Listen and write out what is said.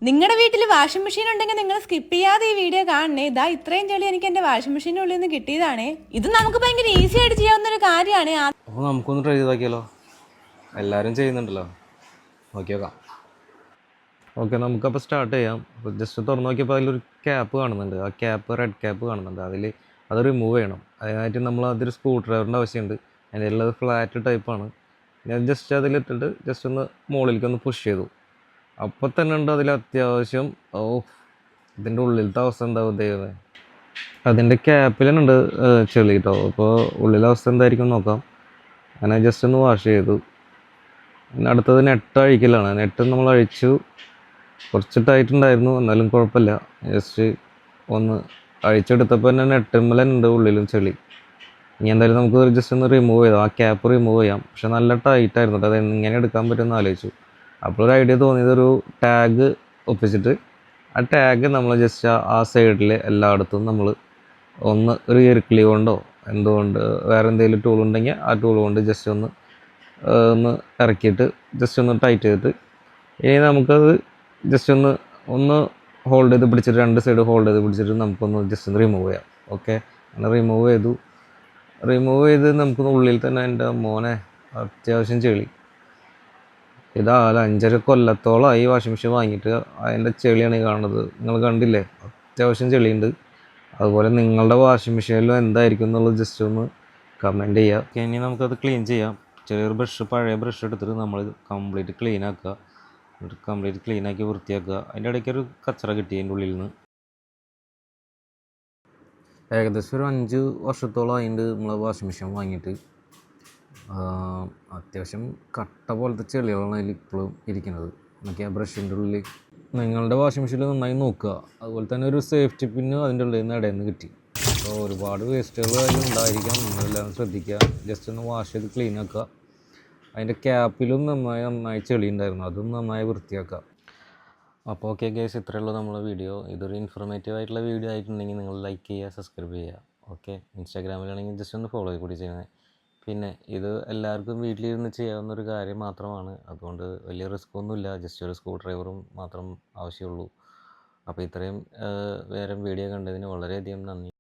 നിങ്ങളുടെ വീട്ടിൽ washing machine ഉണ്ടെങ്കിൽ നിങ്ങൾ സ്കിപ്പ് ചെയ്യാതെ ഈ വീഡിയോ കാണണേ. ഇതാ ഇത്രയും ചെളി എനിക്ക് എൻ്റെ വാഷിംഗ് മെഷീൻ്റെ ഉള്ളിൽ നിന്ന് കിട്ടിയതാണേ. ഇത് നമുക്ക് ഭയങ്കര ഈസി ആയിട്ട് ചെയ്യാവുന്ന ഒരു കാര്യമാണ്. അപ്പോൾ നമുക്കൊന്ന് ട്രൈ ചെയ്ത് നോക്കിയാലോ, എല്ലാവരും ചെയ്യുന്നുണ്ടല്ലോ, നോക്കി നോക്കാം. ഓക്കെ, നമുക്കപ്പോൾ സ്റ്റാർട്ട് ചെയ്യാം. അപ്പോൾ ജസ്റ്റ് തുറന്ന് നോക്കിയപ്പോൾ അതിലൊരു ക്യാപ്പ് കാണുന്നുണ്ട്. ആ ക്യാപ്പ് റെഡ് ക്യാപ്പ് കാണുന്നുണ്ട്. അത് റിമൂവ് ചെയ്യണം. അതിനായിട്ട് നമ്മൾ അതൊരു സ്ക്രൂ ഡ്രൈവറിൻ്റെ ആവശ്യമുണ്ട്. അതിൻ്റെ ഉള്ളത് ഫ്ലാറ്റ് ടൈപ്പാണ്. ഞാൻ ജസ്റ്റ് അതിലിട്ടിട്ട് ജസ്റ്റ് ഒന്ന് മുകളിലേക്കൊന്ന് പുഷ് ചെയ്തു. അപ്പോൾ തന്നെ ഉണ്ട് അതിൽ അത്യാവശ്യം. ഇതിൻ്റെ ഉള്ളിലത്തെ അവസ്ഥ എന്താവും ദൈവമേ. അതിൻ്റെ ക്യാപ്പിൽ തന്നെ ഉണ്ട് ചെളി കേട്ടോ. അപ്പോൾ ഉള്ളിലെ അവസ്ഥ എന്തായിരിക്കും നോക്കാം. അങ്ങനെ ജസ്റ്റ് ഒന്ന് വാഷ് ചെയ്തു. പിന്നെ അടുത്തത് നെട്ട് അഴിക്കലാണ്. നെട്ട് നമ്മൾ അഴിച്ചു. കുറച്ച് ടൈറ്റ് ഉണ്ടായിരുന്നു, എന്നാലും കുഴപ്പമില്ല. ജസ്റ്റ് ഒന്ന് അഴിച്ചെടുത്തപ്പോൾ തന്നെ നെട്ടുമ്മൽ ഉണ്ട് ഉള്ളിലും ചെളി. ഇനി എന്തായാലും നമുക്ക് ജസ്റ്റ് ഒന്ന് റിമൂവ് ചെയ്താൽ ആ ക്യാപ്പ് റിമൂവ് ചെയ്യാം. പക്ഷെ നല്ല ടൈറ്റ് ആയിരുന്നു കേട്ടോ. അത് എങ്ങനെ എടുക്കാൻ പറ്റുമെന്ന് ആലോചിച്ചു. അപ്പോൾ ഒരു ഐഡിയ തോന്നിയത് ഒരു ടാഗ് ഒപ്പിച്ചിട്ട് ആ ടാഗ് നമ്മൾ ജസ്റ്റ് ആ സൈഡിൽ എല്ലായിടത്തും നമ്മൾ ഒരു ഇറുക്കിളി കൊണ്ടോ എന്തുകൊണ്ട് വേറെ എന്തെങ്കിലും ടൂൾ ഉണ്ടെങ്കിൽ ആ ടൂൾ കൊണ്ട് ജസ്റ്റ് ഒന്ന് ഇറക്കിയിട്ട് ജസ്റ്റ് ഒന്ന് ടൈറ്റ് ചെയ്തിട്ട് ഇനി നമുക്കത് ജസ്റ്റ് ഒന്ന് ഹോൾഡ് ചെയ്ത് പിടിച്ചിട്ട് രണ്ട് സൈഡ് ഹോൾഡ് ചെയ്ത് പിടിച്ചിട്ട് നമുക്കൊന്ന് ജസ്റ്റ് ഒന്ന് റിമൂവ് ചെയ്യാം. ഓക്കെ, അങ്ങനെ റിമൂവ് ചെയ്ത് നമുക്കൊന്ന് ഉള്ളിൽ തന്നെ എൻ്റെ മോനെ അത്യാവശ്യം ചെളി. ഇതാല 5.5 കൊല്ലത്തോളമായി വാഷിംഗ് മെഷീൻ വാങ്ങിയിട്ട് അതിൻ്റെ ചെളിയാണ് ഈ കാണുന്നത്. നിങ്ങൾ കണ്ടില്ലേ, അത്യാവശ്യം ചെളിയുണ്ട്. അതുപോലെ നിങ്ങളുടെ വാഷിംഗ് മെഷീനിലും എന്തായിരിക്കും എന്നുള്ളത് ജസ്റ്റ് ഒന്ന് കമൻറ്റ് ചെയ്യുക. ഇനി നമുക്കത് ക്ലീൻ ചെയ്യാം. ചെറിയൊരു പഴയ ബ്രഷ് എടുത്തിട്ട് നമ്മൾ കംപ്ലീറ്റ് ക്ലീൻ ആക്കുക. കംപ്ലീറ്റ് ക്ലീനാക്കി വൃത്തിയാക്കുക. അതിൻ്റെ ഇടയ്ക്ക് ഒരു കച്ചറ കിട്ടി അതിൻ്റെ ഉള്ളിൽ നിന്ന്. ഏകദേശം ഒരു 5 വർഷത്തോളം അതിൻ്റെ നമ്മൾ വാഷിംഗ് മെഷീൻ വാങ്ങിയിട്ട് അത്യാവശ്യം കട്ട പോലത്തെ ചെളികളാണ് അതിൽ ഇപ്പോഴും ഇരിക്കുന്നത്. എന്നൊക്കെ ആ ബ്രഷിൻ്റെ ഉള്ളിൽ നിങ്ങളുടെ വാഷിംഗ് മെഷീനിൽ നന്നായി നോക്കുക. അതുപോലെ തന്നെ ഒരു സേഫ്റ്റി പിന്ന് അതിൻ്റെ ഉള്ളിൽ നിന്ന് ഇടയിൽ നിന്ന് കിട്ടി. അപ്പോൾ ഒരുപാട് വേസ്റ്റുകൾ അതിൽ ഉണ്ടായിരിക്കാം. നിങ്ങളെല്ലാം ശ്രദ്ധിക്കുക. ജസ്റ്റ് ഒന്ന് വാഷ് ചെയ്ത് ക്ലീൻ ആക്കുക. അതിൻ്റെ ക്യാപ്പിലും നന്നായി ചെളി ഉണ്ടായിരുന്നു, അതും നന്നായി വൃത്തിയാക്കുക. അപ്പോൾ ഓക്കെ ഗൈസ്, ഇത്രയേ ഉള്ളൂ നമ്മളെ വീഡിയോ. ഇതൊരു ഇൻഫോർമേറ്റീവ് ആയിട്ടുള്ള വീഡിയോ ആയിട്ടുണ്ടെങ്കിൽ നിങ്ങൾ ലൈക്ക് ചെയ്യുക, സബ്സ്ക്രൈബ് ചെയ്യുക. ഓക്കെ, ഇൻസ്റ്റാഗ്രാമിലാണെങ്കിൽ ജസ്റ്റ് ഒന്ന് ഫോളോ കൂടി ചെയ്യുന്നത്. പിന്നെ ഇത് എല്ലാവർക്കും വീട്ടിലിരുന്ന് ചെയ്യാവുന്നൊരു കാര്യം മാത്രമാണ്. അതുകൊണ്ട് വലിയ റിസ്ക് ഒന്നുമില്ല. ജസ്റ്റ് ഒരു സ്ക്രൂ ഡ്രൈവറും മാത്രം ആവശ്യമുള്ളൂ. അപ്പോൾ ഇത്രയും വേറെ വീഡിയോ കണ്ടതിന് വളരെയധികം നന്ദി.